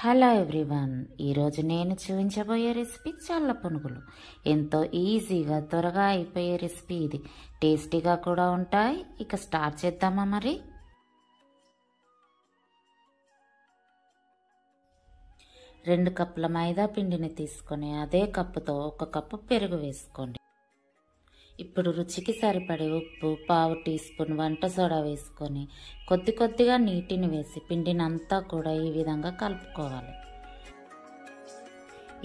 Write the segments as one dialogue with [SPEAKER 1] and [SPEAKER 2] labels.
[SPEAKER 1] Hello everyone, ఈరోజు నేను చూపించబోయే రెసిపీ చల్ల పునుగులు. ఎంతో ఈజీగా త్వరగా అయిపోయే రెసిపీ ఇది. టేస్టీగా కూడా ఉంటాయి. ఇక స్టార్ట్ చేద్దామా మరి. 2 కప్పుల మైదా పిండిని తీసుకొని అదే కప్పుతో 1 కప్పు పెరుగు వేసుకోండి. ఇప్పుడు రుచికి సరిపడే ఉప్పు, పావు టీ స్పూన్ వంట సోడా వేసుకొని కొద్దిగా నీటిని వేసి పిండినంతా కూడా ఈ విధంగా కలుపుకోవాలి.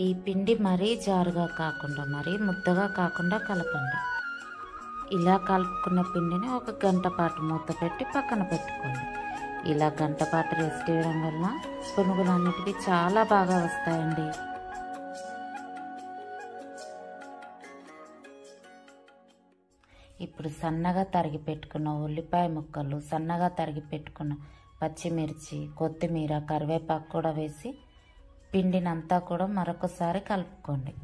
[SPEAKER 1] ఈ పిండి మరీ జారుగా కాకుండా మరీ ముద్దగా కాకుండా కలపండి. ఇలా కలుపుకున్న పిండిని 1 గంట పాటు మూత పెట్టి పక్కన పెట్టుకోండి. ఇలా గంట పాటు రెస్ట్ ఇవ్వడం వల్ల పునుగులన్నిటికీ చాలా బాగా వస్తాయండి. ఇప్పుడు సన్నగా తరిగి పెట్టుకున్న ఉల్లిపాయ ముక్కలు, సన్నగా తరిగి పెట్టుకున్న పచ్చిమిర్చి, కొత్తిమీర, కరివేపాకు కూడా వేసి పిండినంతా కూడా మరొకసారి కలుపుకోండి.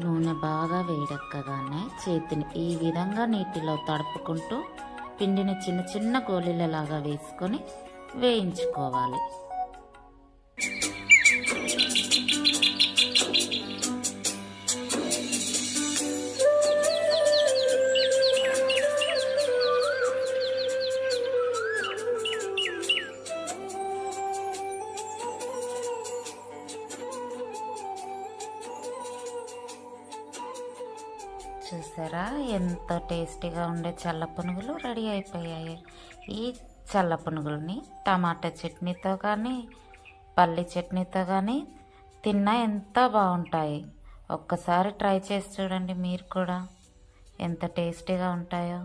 [SPEAKER 1] నూనె బాగా వేడెక్కగానే చేతిని ఈ విధంగా నీటిలో తడుపుకుంటూ పిండిని చిన్న గోళీలలాగా వేసుకొని వేయించుకోవాలి. చూసారా, ఎంత టేస్టీగా ఉండే చల్ల పునుగులు రెడీ అయిపోయాయి. ఈ చల్ల పునుగులని టమాటా చట్నీతో కానీ పల్లి చట్నీతో కానీ తిన్నా ఎంత బాగుంటాయి. ఒక్కసారి ట్రై చేసి చూడండి మీరు కూడా, ఎంత టేస్టీగా ఉంటాయో.